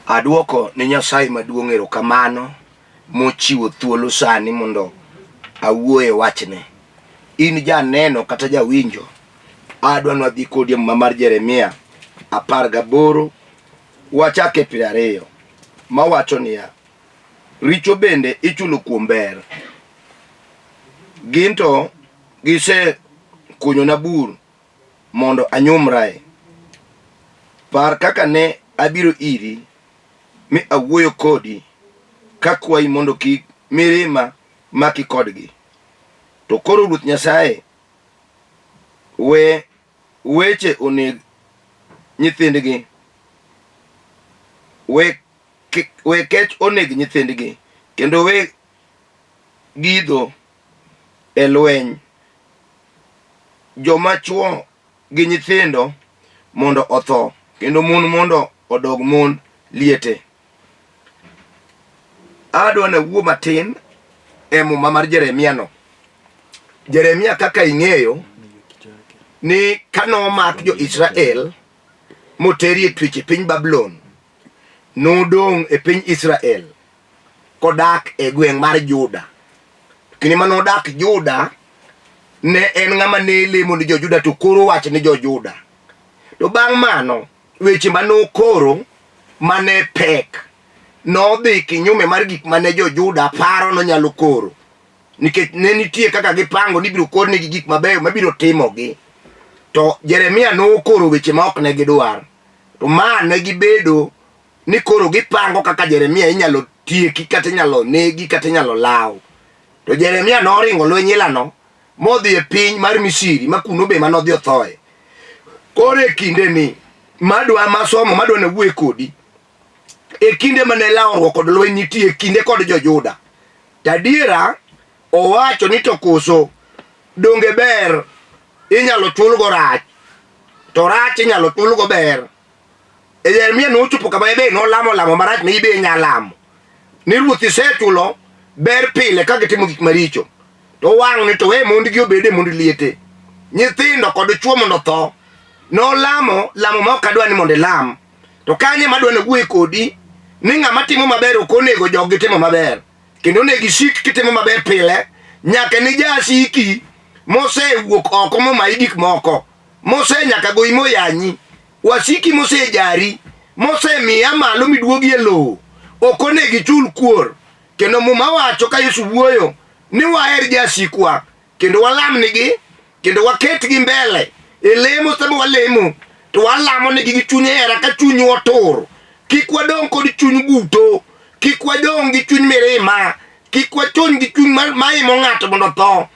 Aduoko ni Nyasaye maduong' erokamano mochiwo thuolo sani mondo awuoye wachne. In janeno kata jawinjo, adwa nwadhi kodi mar Jeremia 18 wachake 20 mawacho niya, richo bende ichulo kuom ber. Ginto gise kunyona bur mondo anyumrae. Par kaka ne abiro iri mi awuoyo kodi kakwayi mondo kik mirima maki kodgi. To koro Ruoth Nyasaye weche oneg nyithindgi, we kech oneg nyithindgi, kendo we gidho e lweny joma chuo gi nyithindo mondo otho, kendo mon mondo odog mon liete. Adwa na wuo matin e muma mar Jeremia no. Jeremia kaka ing'eyo ni kano mak jo Israel moteri e twech e piny Babylon, nodong' e piny Israel kodak e gweng' mar Juda. Kini manodak Juda ne en ng'ama ne lemo ni jo Juda, to koro wach ni jo Juda. To bang' mano weche manokoro mane pek nodhi kinyume mar gik mane jo Juda paro no nyalo koro, nikech ne nitie kaka gipango ni biro kornegi gik mabeyo mabiro timogi. To Jeremia nokoro weche ma ok ne gidwar. To ma ne gibedo ni koro gipango kaka Jeremia inyalo tieki kata inyalo negi kata inyalo law. To Jeremia noringo lweny ilano modhi e piny mar Misiri, makuno be manodhi othoe. Koro e kinde ni madwa na wuoye kodi, e kinde mane lawruok kod lweny nitie e kinde kod jo Juda. Tadiera owacho ni to koso donge ber inyalo chulgo rach, to rach inyalo chulgo ber. E Jeremia nochopo kama ebe lamo marach ma ibe nyalamo ni Ruoth isechulo ber pile ka gitimo gik maricho, to wang' ni to we mondgi obede mond liete, nyithindo kod chuo mondo tho. Lamo ma ok adwa ni mondo ilam. To kanye madwa na wuoye kodi ni ng'ama timo maber ok onego jogi timo maber, kendo onego isik kitimo maber pile nyaka ni jasiki mosewuok oko momayi gik moko, nyaka goyi moyanyi, wasiki mosejari, miya malo miduogi e lowo, ok onego ichul kuor. Kendo muma wacho ka Yesu wuoyo ni waher jasikwa kendo walamnigi kendo waketgi mbele e lemo sama walemo, to walamo negi gi chuny hera ka chuny otur. Kik wadong' kod chuny buto, kik wadong' gi chuny mirima, kik wachony gi chuny maimo ng'ato mondo tho.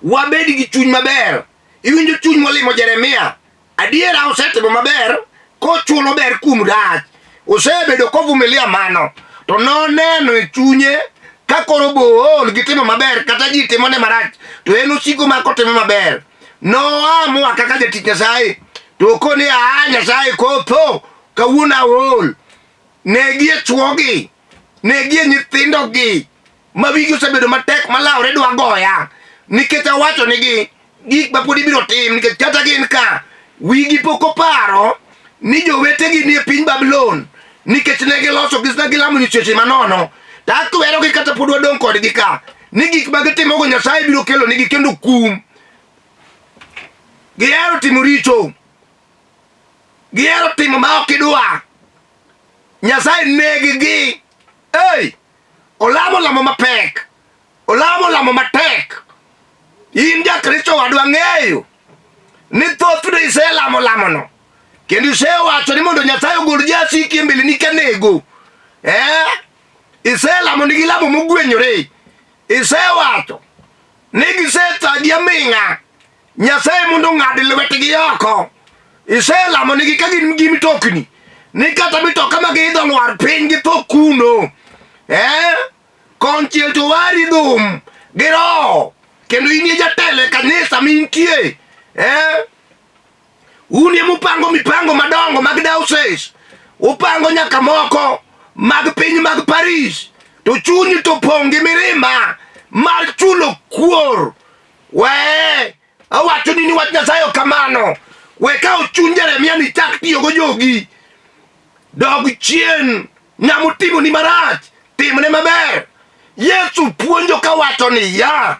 Wabed gi chuny maber. Iwinjo chuny molimo Jeremia? Adiera osetimo maber kochulo ber kuom rach, osebedo kovumilia mano, to noneno e chunye ka koro bool gitimo maber kata ji timone marach, to en osiko ma kotimo maber. Noamua kaka jatich Nyasaye, to koni Nyasaye kotho kawuono aol. Negi e chuogi, negi e nyithindogi ma wigi osebedo matek malawre dwa goya, nikech awacho nigi gik ma pod ibiro tim, nikech kata gin ka wigi pok oparo ni jowetegi ni e piny Babylon, nikech ne giloso gilamo nyiseche manono. To akwerogi kata pod wadong' kodgi ka ni gik ma gitimogo Nyasaye biro kelo nigi kendo kum. Gihero timo richo, gihero timo ma ok idwa, Nyasaye negigi. Olamo mapek, olamo matek. In jakristo wadwa ng'eyo ni thothne iselamo no, kendo isewacho ni mondo Nyasaye ogol jasiki e mbeleni kanego. Iselamo nigi lamo mogwenyore, isewacho ni gisethagi aming'a, Nyasaye mondo ng'ad lwetgi oko. Iselamo nigi ka gin gi mitokni, ni kata mitoka ma giidho lwar piny githo kuno. Konchiel to wari dhum gi roho, kendo inie jatele kanisa mintie. Unie mupango mipango madongo mag diocese, upango nyaka moko mag piny mag Paris, to chunyi to pong' gi mirima mar chulo kuor. Awacho ni wach Nyasaye kamano. We ka chuny Jeremia ni chak tiyo go jogi. dog chien nyamutimo ni marach timne maber. Yesu puonjo kawacho ni ya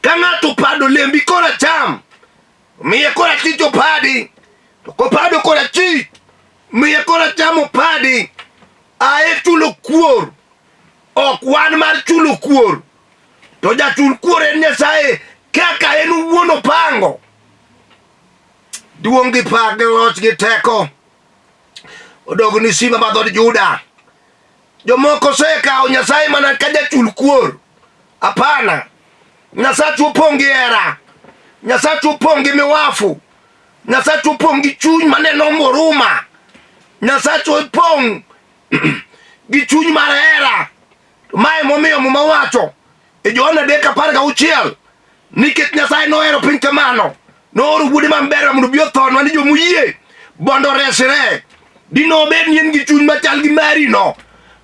ka ng'ato pado lembi kora cham miye kora chich opadi, to kopado kora chich miye kora cham opadi. Ae chulo kuor ok wan mar chulo kuor, to jachul kuor en Nyasaye kaka en wuon opango. Duong' gi pak gi loch gi teko odog ni simba ma dhod Juda. Jomoko osekawo Nyasaye mana ka jachul kuor. Apana, Nyasachu opong' gi hera, Nyasachu opong' gi miwafu, Nyasachu opong' gi chuny maneno huruma, Nyasachu opong' gi chuny mar hera. Mae momiyo Muma wacho e Johana 3:16 nikech Nyasaye nohero piny kamano nooro wuode maber mondo obi otho ni jomuyie bondo resre. Dino bed ni en gi chuny machal gi mari no,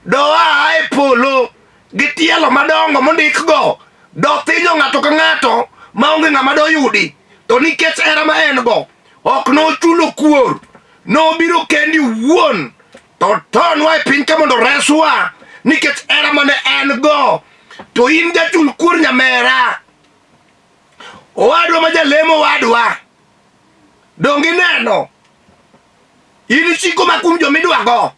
doa e polo gi tielo madongo mondik go do thinyo ng'ato ka ng'ato maonge ng'ama doyudi, to nikech hera ma en go ok nochulo kuor, nobiro kendi wuon to tonwa e piny ka mondo reswa nikech hera mane en go. To in jachul kuor nyamera, owadwa ma jalemo wadwa, dongi neno in chiko ma kum jomidwa go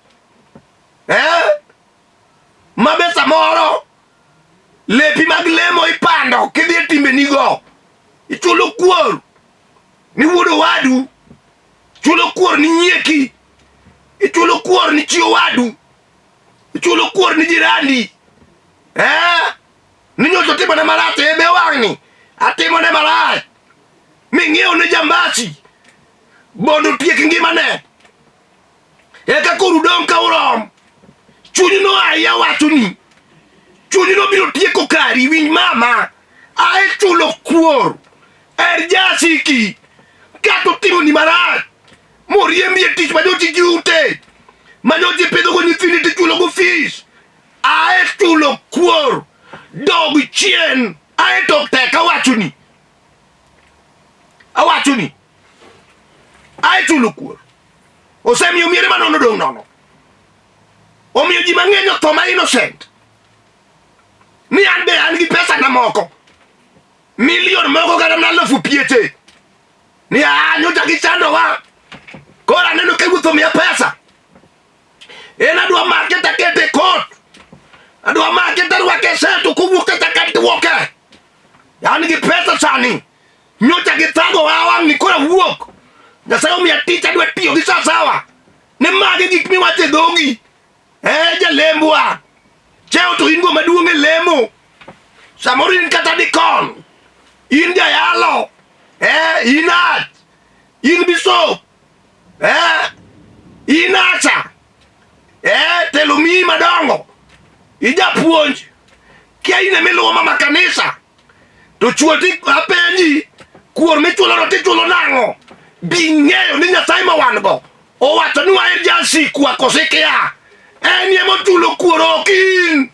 mabe samoro lepi mag lemo ipando kidhi e timbeni go. Ichulo kuor ni wuod owadu, ichulo kuor ni nyieki, ichulo kuor ni chi owadu, ichulo kuor ni jirani. Ni nyoto timone marach ebe wang'ni atimone marach ming'iew ne jambasi bondo tiek ngimane. Eka koro udong' ka urom, chunyi no aya wachoni, chunyi no biro tieko kari. Winj mama, ae chulo kuor er jasiki kato timoni marach moriembi e tich majochi ute majochi pidho go nyithindi tichulo go fees. Ae chulo kuor dog chien ae tok tek. Awachoni ae chulo kuor osemiyo miere manono dong' nono, omiyo ji mang'eny otho ma innocent. Ni an be an gi pesa na moko milion moko kata na 1000 piete ni nyocha gichandowa koro aneno ka iwuotho miya pesa. En adwa make takete kot, adwa make tarwake seto kowuok kata katuoke. An gi pesa sani, nyocha githago wawang' ni koro wuok. Nyasaye omiya tich adwa tiyo gi sasawa ne mage gik miwacho e dhogi. Jalembwa cheo to in go maduong' e lemo, samoro in kata dikon, in jayalo, inat, in bisop, inacha, telomi madongo, ijapuonj, kia ine miluwo mama kanisa, to chuoti apenji kuor michulo no tichulo nang'o. Bing'eyo ni Nyasaye ma wan go owacho ni waen jasikwa kose kia. En yemo chulo kuor okin.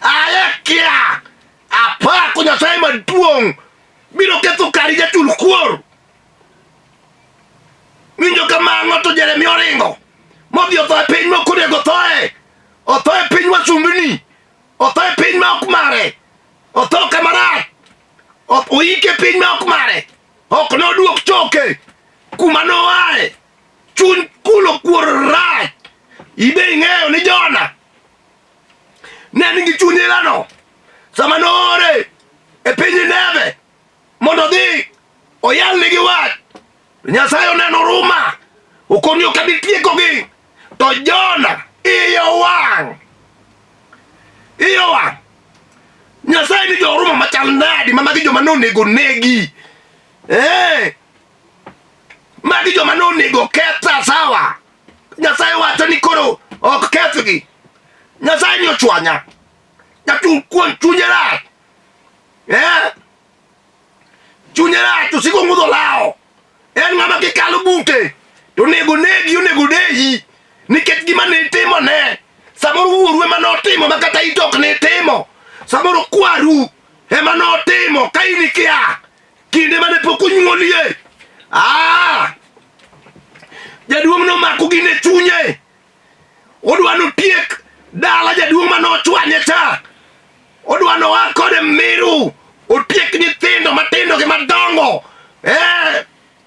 Aye kia apako Nyasaye maduong' biro ketho kari jachul kuor. Winjo kamano to Jeremia oringo modhi otho e piny mok onego othoe. Otho e piny wasumbini, otho e piny ma ok mare, otho kamarach, oike e piny ma ok mare, ok noduok choke kuma noae. Chuny kulo kuor rach. Ibe ing'eyo ni Jona ne nigi chuny ilano sama noore e piny Nineve mondo dhi oyal nigi wach. Nyasaye oneno huruma, okonyo kabi tiekogi. To Jona iyo wang'. Nyasaye ni johuruma machal nadi ma magi joma nonego negi. Magi joma nonego ketha sawa. Nyasaye wacho ni koro ok kethgi. Nyasaye ni ochwanya. Jachul kuon chunye rach. Chunye rach osiko ng'udho lao. En ng'ama kikalo bute to onego negi, onego dehi nikech gima ne itimone. Samoro wuoru ema notimo ma kata it ok ne timo. Samoro kwaru ema notimo ka in ikia kinde mane pok onyuolie. Jaduong' nomako gine chunye odwano tiek dala jaduong' manochwanye cha, odwano wa kode miru, otiek nyithindo matindo gi madongo,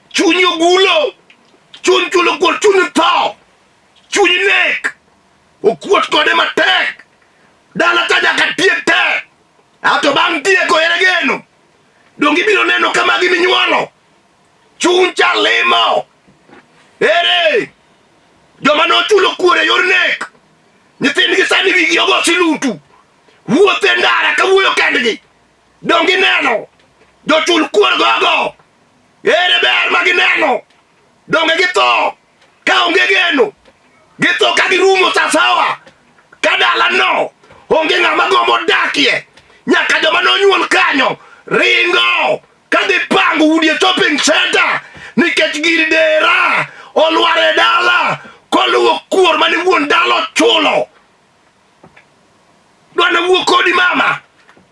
chunyi ogulo, chuny chulo kuor, chuny tho, chuny nek, okuot kode matek, dala ka nyaka tiek te, ato bang' tieko ere geno, dongi biro neno kama giminyuolo, chuny cha limo, ere, joma nochulo kuor e yor nek, nyithindgi sani wigi ogo silutu, wuothe ndara ka wuoyo kendgi, dongi neno, jochul kuor gogo, ere ber ma gineno, donge githo, ka onge geno, githo ka girumo sasawa, ka dala no, onge ng'ama gombo dakie, nyaka joma nonyuol kanyo, ringo, ka dhi pango udi e shopping center, nikech gir dera, olware dala, koluwo kuor mani wuon dala chulo. Dwana wuo kodi mama,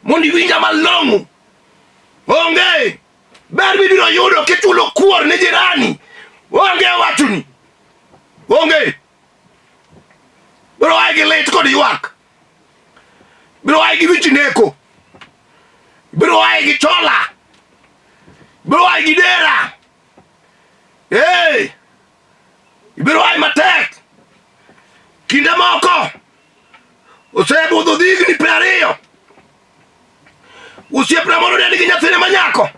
mondi winja malong'o, onge, ber bibiro yudo kichulo kuor ne jirani, onge watuni, onge, biro ai gi lit kod ywak, biro ai gi wich neko, biro ai gi chola, biro ai gi dera, biro ai matek, kinde moko, osebudho dhigni 20, osiepna moro ne nigi nyathine manyako,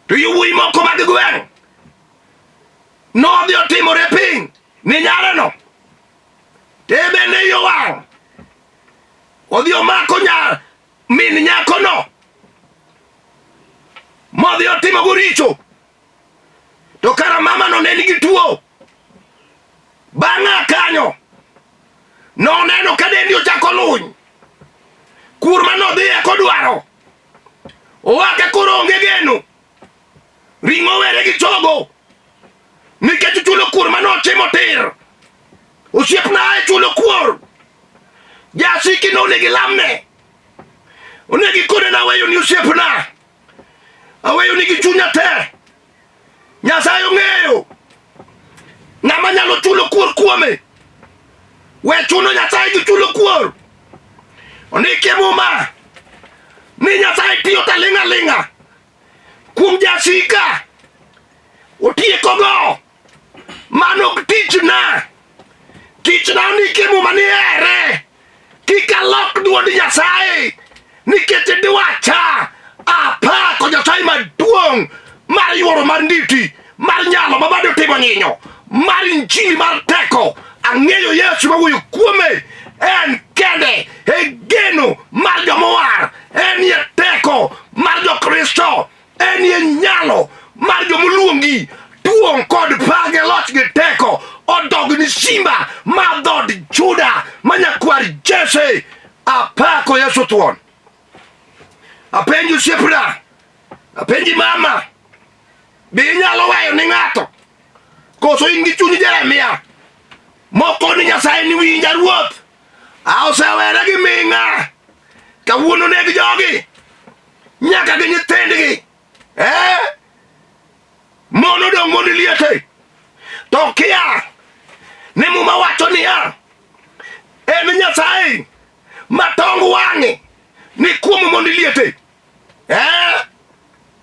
to yowuoyi moko mag gweng' nodhi otimore piny ni nyareno, te bende yo wang', odhi omako min nyakono, modhi otimogo richo, to kara mamano ne nigi tuo, bang'a kanyo, noneno ka dendi ochako luny, kur manodhiye kodwaro, owake koro onge geno, ring'o were gi chogo, nikech chulo kuor manotimo tir, osiepna ae chulo kuor, jasiki nonegi lamne, onegi kode na weyo ni osiepna, aweyo ni gi chunya te, Nyasaye ong'eyo, ng'ama nyalo chulo kuor kuome, we chuno Nyasaye gi chulo kuor, onike muma, ni Nyasaye tiyo talinga linga, kuom jasika, otieko go, mano tichna onike muma ni ere, kika lok duond Nyasaye, nikech dwacha, apako Nyasaye maduong', mar yuoro mar nditi, mar nyalo mabado timo nyinyo, mar injili mar teko, ang'eyo Yesu mawuoyo kuome, en kende, e geno mar jomowar, en ye teko mar jokristo, en ye nyalo mar jomoluongi, duong' kod page loch gi teko, odogni simba mar dhod Juda, manyakwar Jesse, apako Yesu thuon. Apenji osiepna, apenji mama, be inyalo weyo ni ng'ato, koso in gi chuny Jeremia, moko ni Nyasaye ni winja ruoth, osewere gi ming'a, kawuono neg jogi, nyaka gi nyithindgi, mono dong' mondo liete, to kia, ni muma wacho niya, en Nyasaye matong wang'e, ni kuom mondo liete,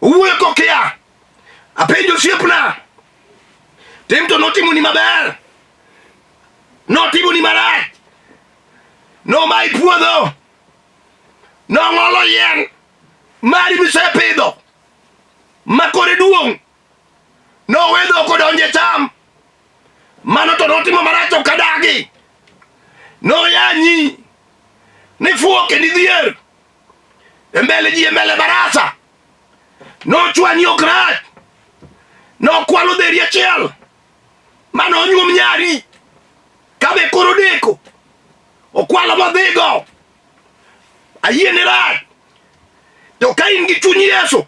wuoyo kokia, apenjo osiepna, tim to notimo ni maber, notimo ni marach, noma i puodho, nong'olo yien mari misepidho, makore duong', nowedho kodonje cham, mano to notimo marach ok adagi, noyanyi, ni fuo kendi dhier, embele ji embele barasa, nochwanyi ok rach, nokwalo dheri achiel, mano onyuom nyari, kabe koro deko, okwalo modhigo, ayiene rach, to ka in gi chuny Yesu,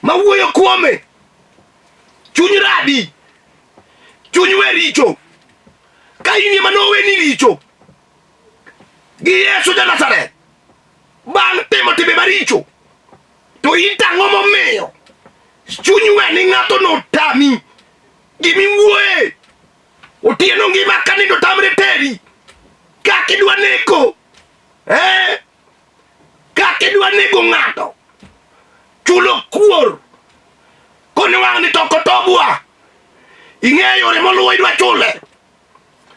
mawuoyo kuome, chuny radi, chuny we richo, ka in ema noweni richo, gi Yesu ja Nazareth, bang' timo timbe maricho, to in tang'o momiyo, chuny we ni ng'ato notami, gimi wuoye, otieno ngima kanindo tamre teri kaki dwa neko kaki dwa nego ng'ato chulo kuor kone wang' ni toko tobwa ing'eyo yore moluwo idwa chule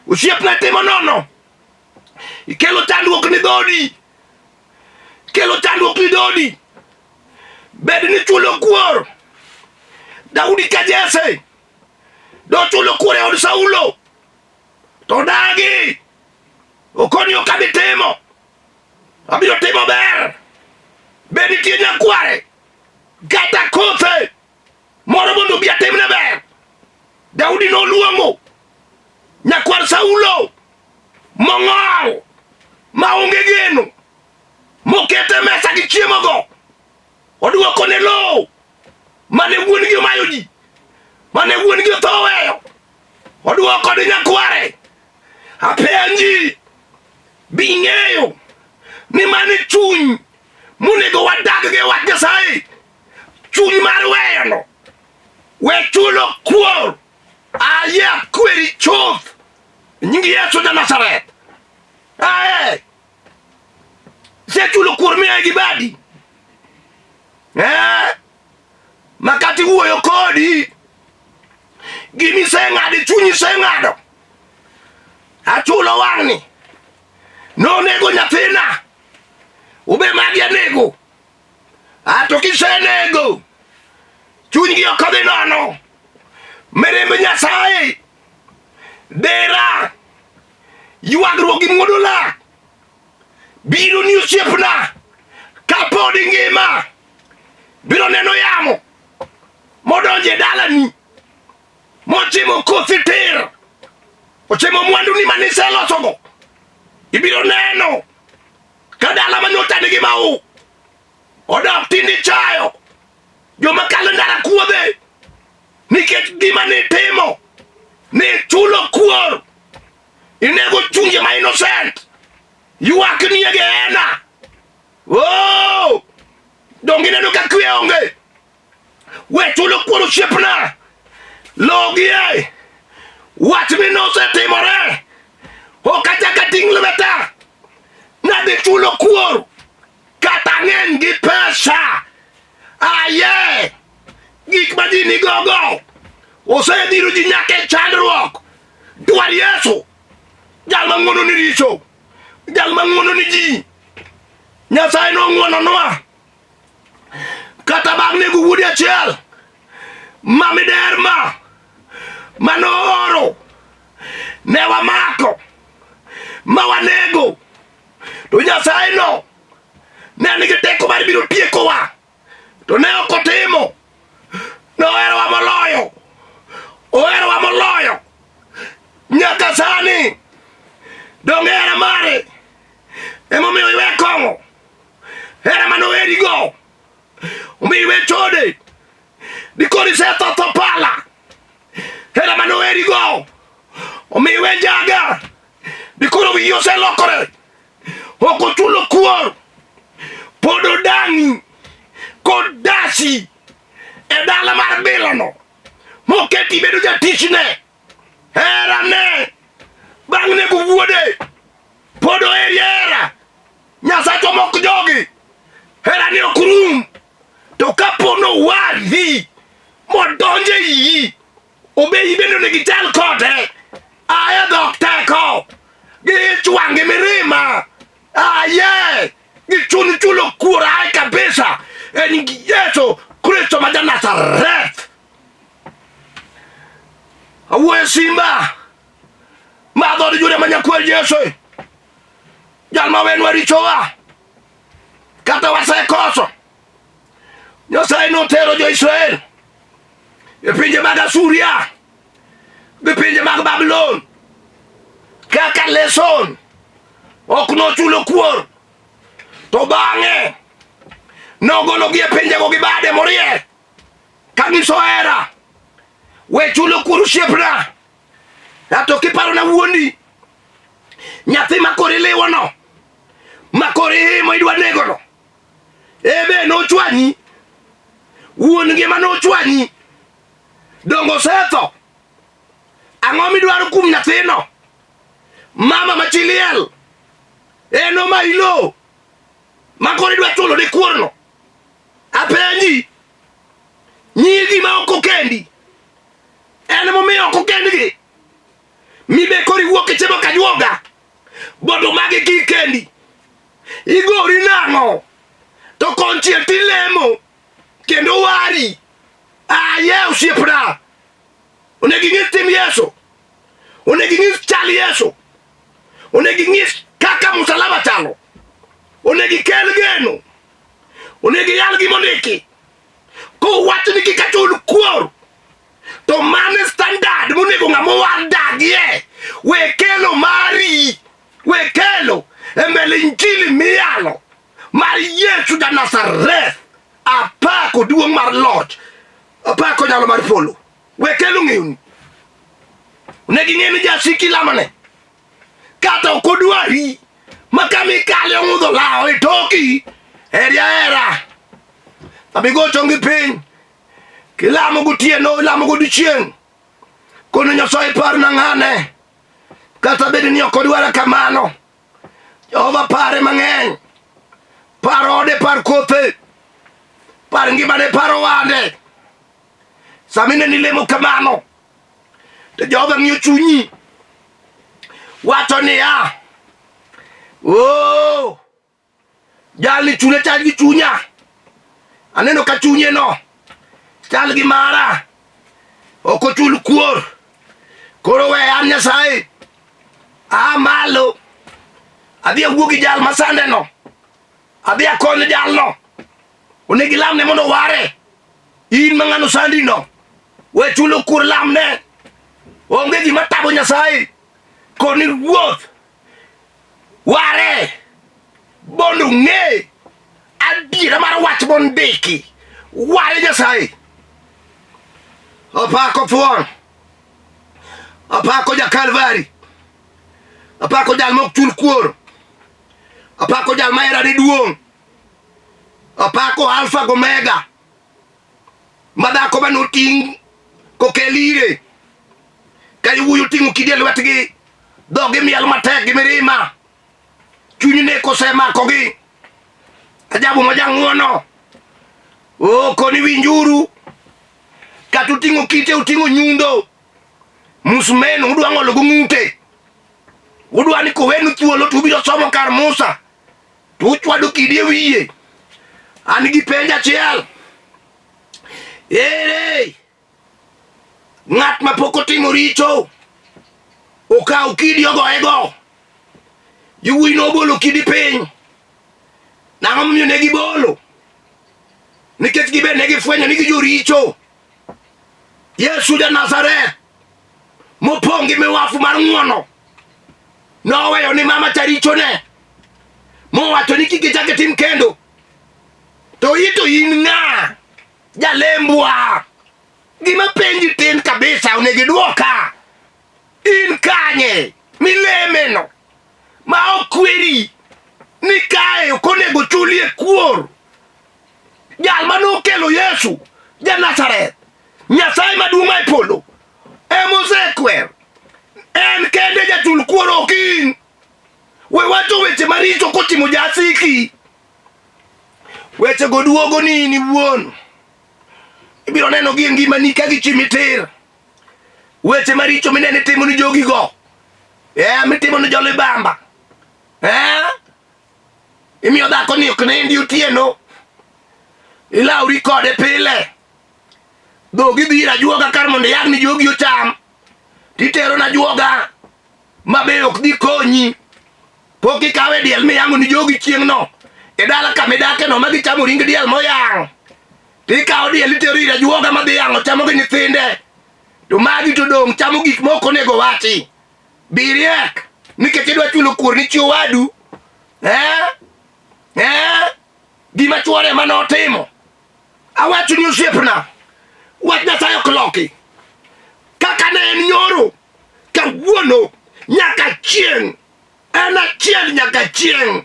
osiepna timo nono ikelo chandruok ni dhodi bed ni chulo kuor Daudi ka Jesse do chulo kuor e od Saulo to dagi okonyo kabi timo abiro timo ber bed ni tie nyakware kata kothe moro mondo bi atimne ber Daudi no luongo nyakwar Saulo mong'ol maonge geno mokete mesa gi chiemo go oduoko ne lo mane wuon gi mayo ji mane wuon gi thoweyo oduoko ne nyakware apenji bing'eyo ni mane chuny monego wadag gi wach Nyasaye chuny mar weyono we chulo kuor aya kweri chuth nyingi Yesu da Nazareth se chulo kuor miya gi badi makati wuoyo kodi gimi seng'adi chunyi seng'ado achulo wang'ni nonego nyathina ube magi anego ato kisenego chuny gi okodhi nono miremb Nyasaye dera ywagruok gi muodo lak biro ni osiepna kapodi ngima biro neno yamo modonje dalani mochimo kothi tir ochimo mwandu ni maniselosogo ibiro neno ka dala manyotani gi mau odok tindi chayo joma kalo ndara kuodhe nikech gima ni timo ni chulo kuor inego chunje ma innocent ywak ni e gena dongi neno ka kwe onge we chulo kuor osiepna logie wach mi nosetimore ok achaka ting' lweta nadhi chulo kuor kata ng'eny gi pesa aye gik ma ji nigogo osedhiro ji nyaka e chandruok dwar Yesu jal ma ng'wono ni richo jal ma ng'wono ni ji Nyasaye no ng'wononwa kata bang' nego wuodi achiel mamiderma manooro ne wamako mawanego to Nyasaye no ne nigi teko mar biro tiekowa to ne ok otimo noherowa moloyo nyaka sani dong hera mare emomiyo iwe kong'o hera manowerigo omiyo iwe chode dikori isetho pala hera manowerigo omiyo iwe njaga dikoro wiyi oselokore ok ochulo kuor pod odang'i kod dasi e dala mar bilono moketi bedo jatichne herane bang' nego wuode pod oheri hera Nyasaye mok jogi herane ok rum to kapo nowadhi modonje iyi obeyi bende onego ichal kode aye dhok teko gi ich wang' gi mirima aye gi chuny chulo kuor aye kabisa en Yesu Kristo ma Nazareth awuoyo simba ma dhod Juda ma nyakwar Yesu jal ma wenwa richowa kata wasekoso Nyasaye notero jo-Israel e pinje mag Asuria gi pinje mag Babylon kaka leson ok nochulo kuor to bang'e nogologi e pinjego gi bade morie ka nyiso hera we chulo kuor osiepna ato kiparona wuondi nyathi makori liwono makori himo idwa negono ebe nochwanyi wuon ngima nochwanyi dongo setho Ang'o midwaro kum nyathino? Mama machiliel. Eno ma ilo. Makoro idwa chulo ne kuorno. Apenji. Nyigi ma ok okendi. En momiyo ok okendgi. Mibe kori wuok e chebo kajuoga. Bodo magi kikendi. Igori nang'o. To konchiel tilemo. Kendo wari. Aye osiepna. Onegi ng'is tim Yesu. Onegi ng'is chal Yesu. Onegi ng'is kaka musalaba chalo. Onegi kel geno. Onegi yal gimondiki. Ko wach ni kika Chulo Kuor. To mane standard monego ng'amo war dagie. We kelo mari. We kelo. Embele injili miyalo. Mar Yesu da Nazareth. Apako duong' mar loch. Apako nyalo mar polo. We kelo ng'euni. Onegi ng'eni jasiki lamane. Kata okodwari. Makami kale ong'udho lao e toki. Era. Abigo chongi piny. Kilamo gotieno, ilamo godiochieng'. Kono Nyasaye par na ng'ane. Kata bedi ni ok odwara kamano. Jehova pare mang'eny. Par ode, par kothe. Par ngimane, par owande. Samine ni lemo kamano. To Jehova ng'iyo chunyi. Wacho niya. Oh. Jali chune chal gi chunya. Aneno ka chunye no. Chal gi mara. Oko Chulo Kuor. Koro we an Nyasaye. Malo. Adhi awuogi jal masande no. Adhi akone jal no. Onegi lamne mondo ware. In mang'ano sandi no. We Chulo Kuor lamne. Onge gima tabo Nyasaye. Koni ruoth. Ware. Bondo ng'e. Adiera mar wach mondiki. Ware Nyasaye. Apako thuon. Apako ja Kalvari. Apako jal mok Chulo Kuor. Apako jal maera de duong'. Apako Alpha Omega. Madako manoting kokelire. Kayi wuyo tingo kidel wetgi. Dogi miel matek gi mirima. Chunyne kosema kogi. Ajabu majang'uono. Koni winjuru. Kata uting'o kite, uting'o nyundo. Musmeno udwa ng'olo go ng'ute. Udwa ni kowenu thuolo to ubiro somo kar Musa. To uchwado kidi e wiye. An gi penj achiel. Ere. Ng'at ma pok otimo richo. Okaw kidi ogoego. Yowuoyi nobolo kidi piny. Nang'o momiyo ne gibolo? Nikech gibe ne gifwenyo ni gijoricho. Yesu da Nazareth. Mopong gi miwafu mar ng'wono. Noweyo ni mama charicho ne. Mowacho ni kik ichak tim kendo. To ito in ng'a? Jalembwa. Gima penji tin kabisa onego idwoka. In kanye? Milemeno. Ma okweri. Ni kae okonego chulie kuor. Jal manokelo Yesu ja Nazareth. Nyasaye maduong' e polo. Emosekwer. En kende ja Chulo Kuor okin. We wacho weche maricho kotimo jasiki. Weche goduogo ni wuon. Ibiro neno gi ngimani ka gichimitir. Weche maricho minene timo ni jogi go. Mitimo ni jolibamba. Imiyo dhako ni ok nendi otieno. Ilauri kode pile. Dhogi dhira ajuoga kar mondo yag ni jogi ocham. Titero na ajuoga. Mabe ok dhi konyi. Pok ikawe diel miyang'o ni jogi chieng' no. E dala kamidake no magi chamo ring diel moyang'. Tikawo diel itero ir ajuoga madhi yang'o chamo gi nyithinde. To magi to dong' chamo gik moko nego wachi. Biriek. Nikech idwa Chulo Kuor ni chio wadu. Gima chuore manotimo. Awacho ni osiepna. Wach Nyasaye ok loki. Kaka ne en nyoro. Kawuono nyaka chieng'. En achiel nyaka chieng'.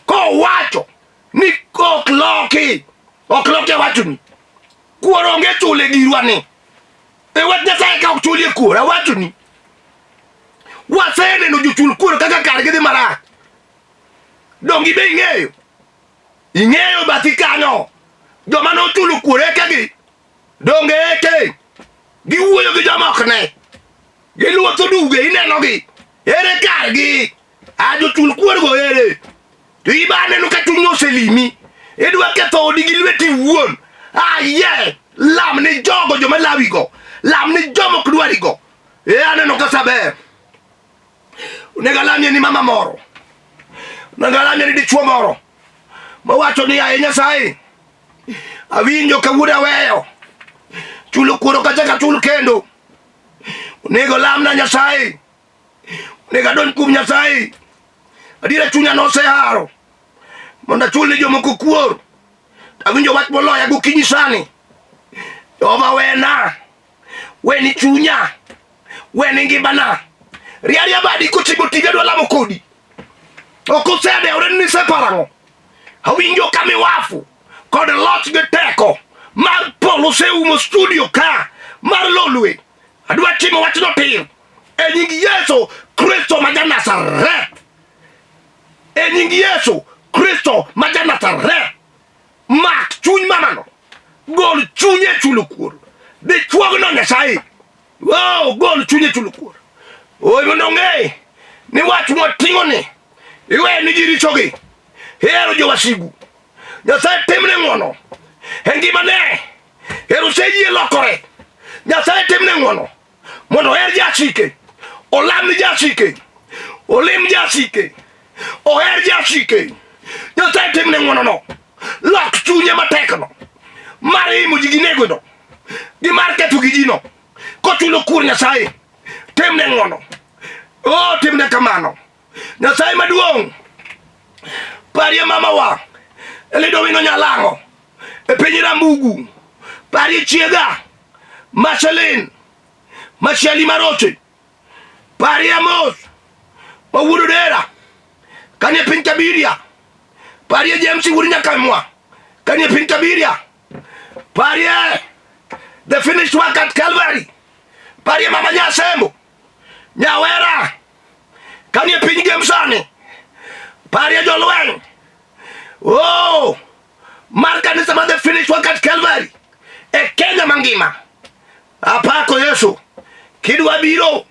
Kowacho ni ok loki. Ok loki awacho ni. Kuor onge chule girwa ni. E wach Nyasaye ka ok chulie kuor awacho ni. waseneno jochul kuor kaka kargi dhi marach. Dongi be ing'eyo bathi kanyo joma nochulo kuor ekegi donge eke giwuoyo gi joma ok ne giluotho duge inenogi ere kargi jochul kuor go ere to ibaneno ka chuny oselimi idwa ketho odi gi lweti wuon aye lam ni jogo joma lawigo lam ni jomo ok dwarigo aneno ka saber onego lamie ni mama moro onego lamie ni dichuo moro mawacho ni aye Nyasaye awinjo kawuono aweyo chulo kuor kachaka chul kendo onego lamna Nyasaye onego adonj kuom Nyasaye adiera chunya noseharo mondo achul ni jomoko kuor awinjo wach moloya gokinyi sani Jehova wena weni chunya weni ngimana riaria badi kochimo tije dwa lamo kodi okosede oreni separang'o awinjo kamiwafu kod loch gi teko mar polo seumo studio ka mar lolwe adwa timo wachno tir e nying Yesu Kristo ma Nazaret e nying Yesu Kristo ma Nazaret mak chuny mamano gol chunye chulo kuor de chuogno Nyasaye gol chunye chulo kuor mondo ng'e ni wach moting'o ni iwe ni ji richogi hero jowasigu Nyasaye timne ng'wono e ngimane hero seyie lokore Nyasaye timne ng'wono mondo her jasike olam ni jasike olim jasike oher jasike Nyasaye timne ng'wono no lok chunye matekno mar imo ji gi negono gi mar ketho gi jino kochulo kuor Nyasaye timne ng'wono timne kamano Nyasaye maduong' parie mama wa elido wino nyalang'o e piny Rambugu parie chiega Marcelin Machali Maroche parie Amos mawuodo dera kanie piny Kabiria parie James wuod Nyakamwa kanie piny Kabiria parie the finished work at Calvary parie mama Nyasembo Nyawera kanie piny Gemsani parie jolweny mar kanisa ma the finished work at Calvary e Kenya mangima apako Yesu kidwa biro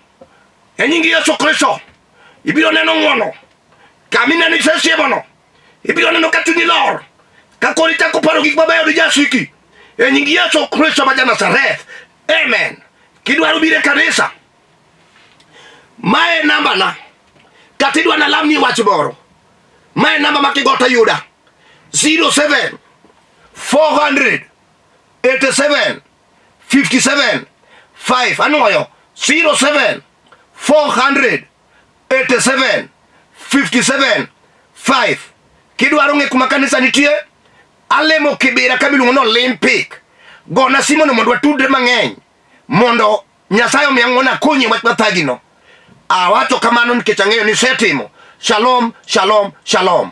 e nying Yesu Kristo ibiro neno ng'wono kamineno isesiemono ibiro neno ka chunyi lor ka kori chako paro gik mabeyo ni jasiki e nying Yesu Kristo ma Nazaret amen. Kidwaro bire kanisa mae namba na katidwa na lamni wach moro mae namba makigota yuda 07 400 87 57 5 anoyo 07 400 87 57 5 kidwaro ng'e kuma kanisa nitie alemo Kibera kabiluongo no Olympic gona simono mondo watudre mang'eny mondo Nyasaye omiya ng'wono akonyi wach mathagino awacho kamano nikech ang'eyo ni setimo. Shalom, shalom, shalom.